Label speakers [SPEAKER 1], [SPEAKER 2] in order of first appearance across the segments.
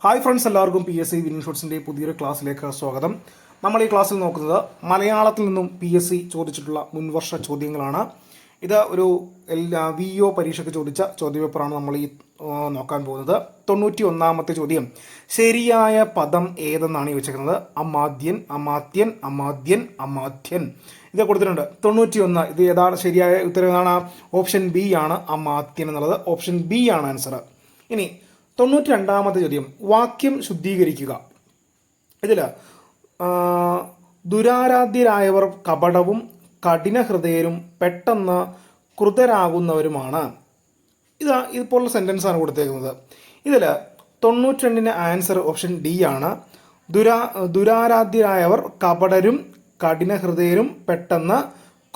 [SPEAKER 1] Hi friends, എല്ലാവർക്കും PSC winning ഷോട്ട്സിൻ്റെ പുതിയൊരു ക്ലാസ്സിലേക്ക് സ്വാഗതം. നമ്മൾ ഈ ക്ലാസ്സിൽ നോക്കുന്നത് മലയാളത്തിൽ നിന്നും PSC ചോദിച്ചിട്ടുള്ള മുൻവർഷ ചോദ്യങ്ങളാണ്. ഇത് ഒരു VO പരീക്ഷയ്ക്ക് ചോദിച്ച ചോദ്യപേപ്പറാണ് നമ്മൾ ഈ നോക്കാൻ പോകുന്നത്. 91ാമത്തെ ചോദ്യം, ശരിയായ പദം ഏതെന്നാണ് ചോദിച്ചിരിക്കുന്നത്. അമാത്യൻ, അമാത്യൻ, അമാത്യൻ, അമാത്യൻ. ഇത് കൊടുത്തിട്ടുണ്ട്. 91 ഇത് ഏതാണ് ശരിയായ ഉത്തരം? ഏതാണ്? ഓപ്ഷൻ ബി ആണ്, അമാത്യൻ എന്നുള്ളത്. ഓപ്ഷൻ ബി ആണ് ആൻസർ. ഇനി 92ാമത്തെ ചോദ്യം, വാക്യം ശുദ്ധീകരിക്കുക. ഇതിൽ ദുരാരാധ്യരായവർ കപടവും കഠിനഹൃദയരും പെട്ടെന്ന് കൃതരാകുന്നവരുമാണ്. ഇതുപോലുള്ള സെൻറ്റൻസ് ആണ് കൊടുത്തേക്കുന്നത്. ഇതിൽ 92ന് ആൻസർ ഓപ്ഷൻ ഡി ആണ്. ദുരാരാധ്യരായവർ കപടരും കഠിനഹൃദയരും പെട്ടെന്ന്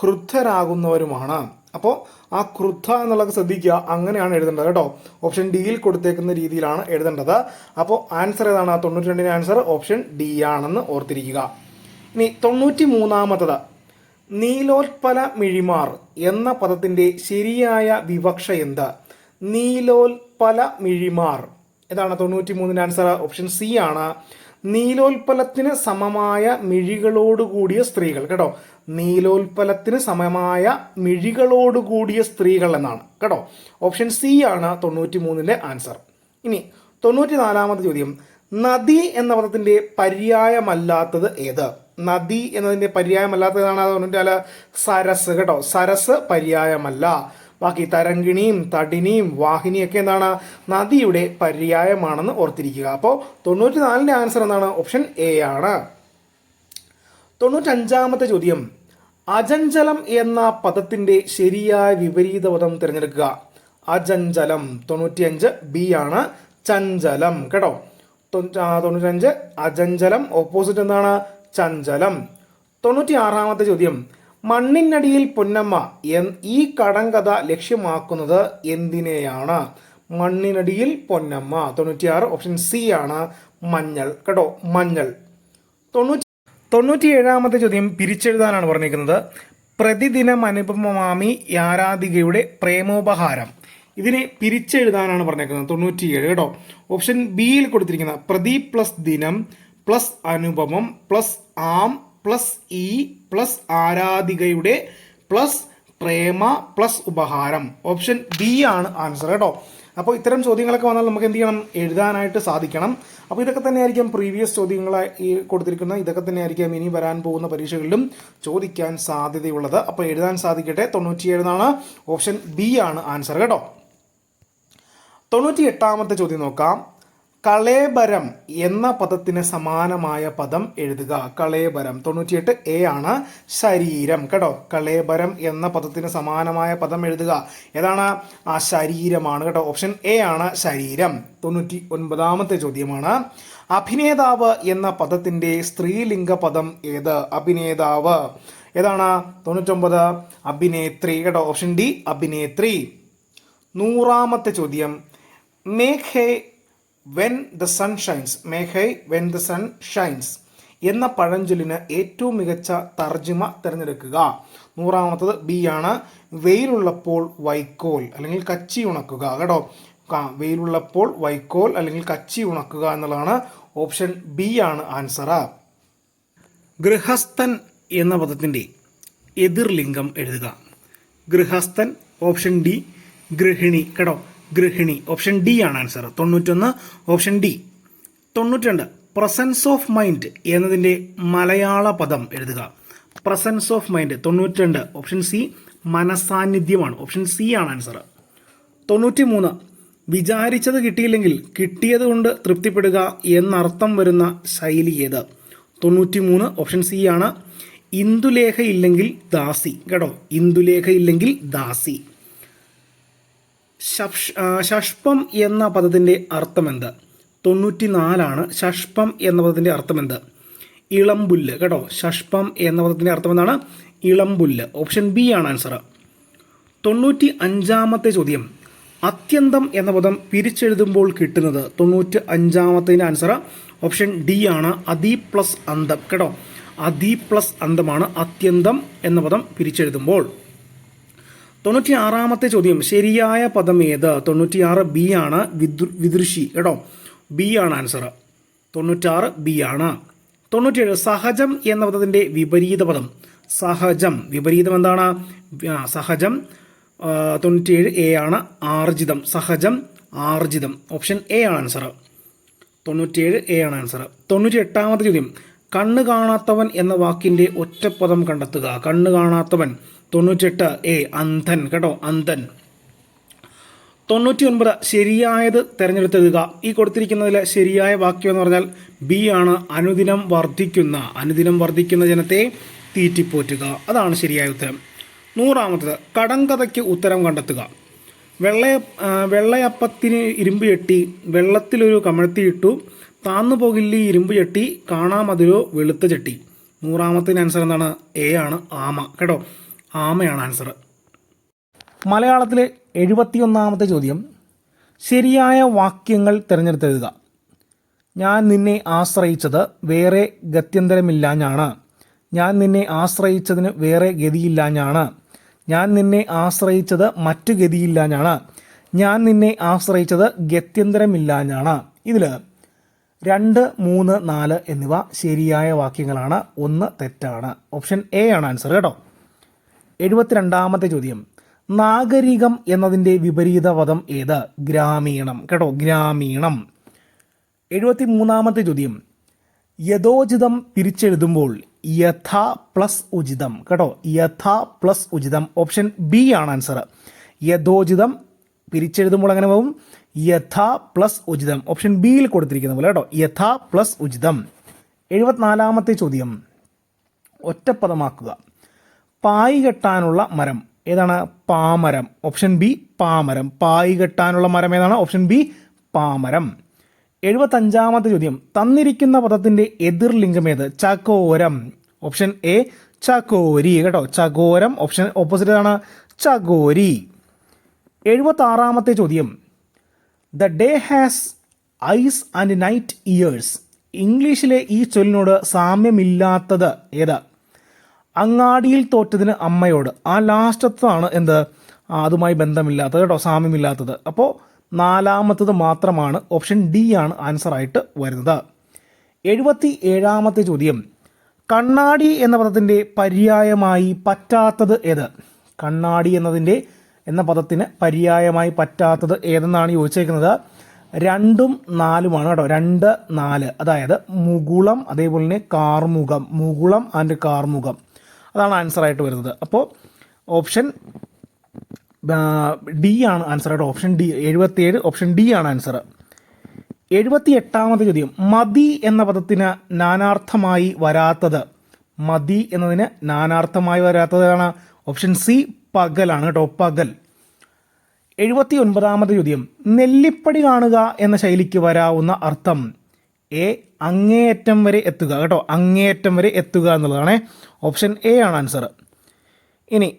[SPEAKER 1] ക്രുദ്ധരാകുന്നവരുമാണ്. അപ്പോൾ ആ ക്രുദ്ധ എന്നുള്ളത് ശ്രദ്ധിക്കുക, അങ്ങനെയാണ് എഴുതേണ്ടത് കേട്ടോ. ഓപ്ഷൻ ഡിയിൽ കൊടുത്തേക്കുന്ന രീതിയിലാണ് എഴുതേണ്ടത്. അപ്പോൾ ആൻസർ ഏതാണ്? 92ന്റെ ആൻസർ ഓപ്ഷൻ ഡി ആണെന്ന് ഓർത്തിരിക്കുക. ഇനി 93ാമത്തത്, നീലോത്പല മിഴിമാർ എന്ന പദത്തിന്റെ ശരിയായ വിവക്ഷ എന്ത്? നീലോത്പല മിഴിമാർ ഏതാണ്? 93ന്റെ ആൻസർ ഓപ്ഷൻ സി ആണ്. നീലോത്പലത്തിന് സമമായ മിഴികളോടുകൂടിയ സ്ത്രീകൾ കേട്ടോ. നീലോത്പലത്തിന് സമമായ മിഴികളോടുകൂടിയ സ്ത്രീകൾ എന്നാണ് കേട്ടോ. ഓപ്ഷൻ സി ആണ് 93ന്റെ ആൻസർ. ഇനി 94ാമത്തെ ചോദ്യം, നദി എന്ന പദത്തിന്റെ പര്യായമല്ലാത്തത് ഏത്? നദി എന്നതിന്റെ പര്യായമല്ലാത്തതാണ് 94. സരസ് കേട്ടോ. സരസ് പര്യായമല്ല. ബാക്കി തരംഗിണിയും തടിനിയും വാഹിനിയൊക്കെ എന്താണ്? നദിയുടെ പര്യായമാണെന്ന് ഓർത്തിരിക്കുക. അപ്പോൾ 94ന്റെ ആൻസർ എന്താണ്? ഓപ്ഷൻ എ ആണ്. 95ാമത്തെ ചോദ്യം, അജഞ്ചലം എന്ന പദത്തിന്റെ ശരിയായ വിപരീത പദം തിരഞ്ഞെടുക്കുക. അജഞ്ചലം 95 ബി ആണ്, ചഞ്ചലം കേട്ടോ. 95 അജഞ്ചലം, ഓപ്പോസിറ്റ് എന്താണ്? ചഞ്ചലം. 96ാമത്തെ ചോദ്യം, മണ്ണിനടിയിൽ പൊന്നമ്മ ഈ കടങ്കഥ ലക്ഷ്യമാക്കുന്നത് എന്തിനെയാണ്? മണ്ണിനടിയിൽ പൊന്നമ്മ 96 ഓപ്ഷൻ സി ആണ്, മഞ്ഞൾ കേട്ടോ, മഞ്ഞൾ. 97ാമത്തെ ചോദ്യം പിരിച്ചെഴുതാനാണ് പറഞ്ഞിരിക്കുന്നത്. പ്രതിദിനം അനുപമമാമി ആരാധികയുടെ പ്രേമോപഹാരം. ഇതിനെ പിരിച്ചെഴുതാനാണ് പറഞ്ഞിരിക്കുന്നത്. 97 കേട്ടോ. ഓപ്ഷൻ ബിയിൽ കൊടുത്തിരിക്കുന്ന പ്രതി പ്ലസ് ദിനം പ്ലസ് അനുപമം പ്ലസ് ആം പ്ലസ് ഇ പ്ലസ് ആരാധികയുടെ പ്ലസ് പ്രേമ പ്ലസ് ഉപഹാരം. ഓപ്ഷൻ ബി ആണ് ആൻസർ കേട്ടോ. അപ്പോൾ ഇത്തരം ചോദ്യങ്ങളൊക്കെ വന്നാൽ നമുക്ക് എന്ത് ചെയ്യണം? എഴുതാനായിട്ട് സാധിക്കണം. അപ്പോൾ ഇതൊക്കെ തന്നെയായിരിക്കും പ്രീവിയസ് ചോദ്യങ്ങളായി കൊടുത്തിരിക്കുന്ന. ഇതൊക്കെ തന്നെയായിരിക്കും ഇനി വരാൻ പോകുന്ന പരീക്ഷകളിലും ചോദിക്കാൻ സാധ്യതയുള്ളത്. അപ്പോൾ എഴുതാൻ സാധിക്കട്ടെ. 97 ഓപ്ഷൻ ബി ആണ് ആൻസർ കേട്ടോ. 98ാമത്തെ ചോദ്യം നോക്കാം. കളേബരം എന്ന പദത്തിന് സമാനമായ പദം എഴുതുക. കളേബരം 98 എ ആണ്, ശരീരം കേട്ടോ. കളേബരം എന്ന പദത്തിന് സമാനമായ പദം എഴുതുക. ഏതാണ്? ആ ശരീരമാണ് കേട്ടോ. ഓപ്ഷൻ എ ആണ്, ശരീരം. 99ാമത്തെ ചോദ്യമാണ്, അഭിനേതാവ് എന്ന പദത്തിന്റെ സ്ത്രീലിംഗ പദം ഏത്? അഭിനേതാവ് ഏതാണ്? 99 അഭിനേത്രി കേട്ടോ. ഓപ്ഷൻ ഡി അഭിനേത്രി. 100ാമത്തെ ചോദ്യം, make hay when the sun shines. Make hay when the sun shines എന്ന പഴഞ്ചൊല്ലിന് ഏറ്റവും മികച്ച തർജ്ജിമ തിരഞ്ഞെടുക്കുക. 100ാമത്തത് ബി ആണ്, വെയിലുള്ളപ്പോൾ വൈക്കോൽ അല്ലെങ്കിൽ കച്ചി ഉണക്കുക കേട്ടോ. വെയിലുള്ളപ്പോൾ വൈക്കോൽ അല്ലെങ്കിൽ കച്ചി ഉണക്കുക എന്നുള്ളതാണ്. ഓപ്ഷൻ ബി ആണ് ആൻസർ. ഗൃഹസ്ഥൻ എന്ന പദത്തിന്റെ എതിർലിംഗം എഴുതുക. ഗൃഹസ്ഥൻ ഓപ്ഷൻ ഡി, ഗൃഹിണി കേട്ടോ. ഗൃഹിണി ഓപ്ഷൻ ഡി ആണ് answer. 91 option D. 92 presence of mind എന്നതിൻ്റെ മലയാള പദം എഴുതുക. Presence of mind 92 option C, മനസാന്നിധ്യമാണ്. ഓപ്ഷൻ സി ആണ് ആൻസർ. 93 വിചാരിച്ചത് കിട്ടിയില്ലെങ്കിൽ കിട്ടിയത് കൊണ്ട് തൃപ്തിപ്പെടുക എന്നർത്ഥം വരുന്ന ശൈലി ഏത്? 93 ഓപ്ഷൻ സി ആണ്, ഇന്ദുലേഖ ഇല്ലെങ്കിൽ ദാസി കേട്ടോ. ഇന്ദുലേഖ ഇല്ലെങ്കിൽ ദാസി. ഷഷ്പം എന്ന പദത്തിന്റെ അർത്ഥം എന്ത്? 94 ആണ്. ഷഷ്പം എന്ന പദത്തിന്റെ അർത്ഥം എന്ത്? ഇളംപുല്ല് കേട്ടോ. ഷഷ്പം എന്ന പദത്തിന്റെ അർത്ഥം എന്താണ്? ഇളംപുല്ല്. ഓപ്ഷൻ ബി ആണ് ആൻസർ. 95ാമത്തെ ചോദ്യം, അത്യന്തം എന്ന പദം പിരിച്ചെഴുതുമ്പോൾ കിട്ടുന്നത്? 95ാമത്തതിന്റെ ആൻസർ ഓപ്ഷൻ ഡി ആണ്, അതി പ്ലസ് അന്തം കേട്ടോ. അതി പ്ലസ് അന്തമാണ് അത്യന്തം എന്ന പദം പിരിച്ചെഴുതുമ്പോൾ. 96ാമത്തെ ചോദ്യം, ശരിയായ പദം ഏത്? 96 ബി ആണ്, വിദുഷി കേട്ടോ. ബി ആണ് ആൻസർ. 96 ബി ആണ്. 97 സഹജം എന്ന പദത്തിന്റെ വിപരീത പദം. സഹജം വിപരീതം എന്താണ്? സഹജം. 97 എ ആണ്. ആർജിതം. സഹജം ആർജിതം. ഓപ്ഷൻ എ ആണ് ആൻസർ. 97 എ ആണ് ആൻസർ. 98ാമത്തെ ചോദ്യം, കണ്ണ് കാണാത്തവൻ എന്ന വാക്കിന്റെ ഒറ്റപ്പദം കണ്ടെത്തുക. കണ്ണ് കാണാത്തവൻ. 98 എ അന്ധൻ. കേട്ടോ, അന്ധൻ. 99 ശരിയായത് തിരഞ്ഞെടുത്തെഴുതുക. ഈ കൊടുത്തിരിക്കുന്നതിൽ ശരിയായ വാക്യം എന്ന് പറഞ്ഞാൽ ബി ആണ്. അനുദിനം വർദ്ധിക്കുന്ന. അനുദിനം വർദ്ധിക്കുന്ന ജനത്തെ തീറ്റിപ്പോറ്റുക. അതാണ് ശരിയായ ഉത്തരം. 100ാമത്തേത് കടങ്കഥയ്ക്ക് ഉത്തരം കണ്ടെത്തുക. വെള്ളയപ്പത്തിന് ഇരുമ്പ് ചട്ടി, വെള്ളത്തിലൊരു കമഴ്ത്തിയിട്ടു, താന്നു പോകില്ല ഇരുമ്പ് ചട്ടി, കാണാമതിലോ വെളുത്ത ചട്ടി. 100ാമത്തിന് ആൻസർ എന്താണ്? എ ആണ്. ആമ. കേട്ടോ, ആമയാണ് ആൻസർ. മലയാളത്തിലെ 71ാമത്തെ ചോദ്യം, ശരിയായ വാക്യങ്ങൾ തിരഞ്ഞെടുത്തെഴുതുക. ഞാൻ നിന്നെ ആശ്രയിച്ചത് വേറെ ഗത്യന്തരമില്ലാഞ്ഞാണ്. ഞാൻ നിന്നെ ആശ്രയിച്ചതിന് വേറെ ഗതിയില്ലാഞ്ഞാണ്. ഞാൻ നിന്നെ ആശ്രയിച്ചത് മറ്റു ഗതിയില്ലാഞ്ഞാണ്. ഞാൻ നിന്നെ ആശ്രയിച്ചത് ഗത്യന്തരമില്ലാഞ്ഞാണ്. ഇതിൽ 2, 3, 4 എന്നിവ ശരിയായ വാക്യങ്ങളാണ്. 1 തെറ്റാണ്. ഓപ്ഷൻ എ ആണ് ആൻസർ. കേട്ടോ. 72ാമത്തെ ചോദ്യം, നാഗരികം എന്നതിൻ്റെ വിപരീത പദം ഏത്? ഗ്രാമീണം. കേട്ടോ, ഗ്രാമീണം. 73ാമത്തെ ചോദ്യം, യഥോചിതം പിരിച്ചെഴുതുമ്പോൾ യഥ പ്ലസ് ഉചിതം. കേട്ടോ, യഥ പ്ലസ് ഉചിതം. ഓപ്ഷൻ ബി ആണ് ആൻസർ. യഥോചിതം പിരിച്ചെഴുതുമ്പോൾ അങ്ങനെ പോകും യഥ പ്ലസ് ഉചിതം. ഓപ്ഷൻ ബിയിൽ കൊടുത്തിരിക്കുന്ന പോലെ. കേട്ടോ, യഥ പ്ലസ് ഉചിതം. 74ാമത്തെ ചോദ്യം, ഒറ്റപ്പദമാക്കുക. പായി കെട്ടാനുള്ള മരം ഏതാണ്? പാമരം. Option B പാമരം. പായി കെട്ടാനുള്ള മരം ഏതാണ്? Option B പാമരം. 75ാമത്തെ ചോദ്യം, തന്നിരിക്കുന്ന പദത്തിന്റെ എതിർലിംഗം ഏത്? ചകോരം. ഓപ്ഷൻ എ ചകോരി. കേട്ടോ, ചകോരം. ഓപ്ഷൻ ഓപ്പോസിറ്റ് ആണ് ചകോരി. 76ാമത്തെ ചോദ്യം, the day has eyes and night ears. ഇംഗ്ലീഷിലെ ഈ ചൊല്ലിനോട് സാമ്യമില്ലാത്തത് ഏത്? അങ്ങാടിയിൽ തോറ്റതിന് അമ്മയോട്. ആ ലാസ്റ്റത്താണ് എന്ത്? അതുമായി ബന്ധമില്ലാത്തത്. കേട്ടോ, സാമ്യമില്ലാത്തത്. അപ്പോൾ 4ാമത്തത് മാത്രമാണ്. ഓപ്ഷൻ ഡി ആണ് ആൻസർ ആയിട്ട് വരുന്നത്. 77ാമത്തെ ചോദ്യം, കണ്ണാടി എന്ന പദത്തിൻ്റെ പര്യായമായി പറ്റാത്തത് ഏത്? കണ്ണാടി എന്ന പദത്തിന് പര്യായമായി പറ്റാത്തത് ഏതെന്നാണ് ചോദിച്ചേക്കുന്നത്. 2ഉം 4ഉമാണ്. കേട്ടോ, 2, 4. അതായത് മുകുളം, അതേപോലെ തന്നെ കാർമുഖം. മുകുളം ആൻഡ് കാർമുഖം. അതാണ് ആൻസർ ആയിട്ട് വരുന്നത്. അപ്പോൾ ഓപ്ഷൻ ഡി ആണ് ആൻസർ. കേട്ടോ, ഓപ്ഷൻ ഡി. 77 ഓപ്ഷൻ ഡി ആണ് ആൻസർ. 78ാമത്തെ ചോദ്യം, മതി എന്ന പദത്തിന് നാനാർത്ഥമായി വരാത്തത്. മതി എന്നതിന് നാനാർത്ഥമായി വരാത്തതാണ്. Option C പകലാണ്. കേട്ടോ, പകൽ. 79ാമത്തെ ചോദ്യം, നെല്ലിപ്പടി കാണുക എന്ന ശൈലിക്ക് വരാവുന്ന അർത്ഥം. എ അങ്ങേയറ്റം വരെ എത്തുക. കേട്ടോ, അങ്ങേയറ്റം വരെ എത്തുക എന്നുള്ളതാണ്. ഓപ്ഷൻ എ ആണ് ആൻസർ. ഇനി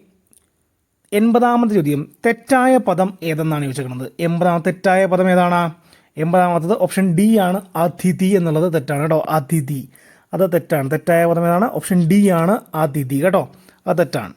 [SPEAKER 1] 80ാമത്തെ ചോദ്യം, തെറ്റായ പദം ഏതെന്നാണ് ചോദിച്ചിരിക്കുന്നത്. 80ാമത്തെ തെറ്റായ പദം ഏതാണ്? 80ാമത്തത് ഓപ്ഷൻ ഡി ആണ്. അതിഥി എന്നുള്ളത് തെറ്റാണ്. കേട്ടോ, അതിഥി. അത് തെറ്റാണ്. തെറ്റായ പദം ഏതാണ്? ഓപ്ഷൻ ഡി ആണ് അതിഥി. കേട്ടോ, അത് തെറ്റാണ്.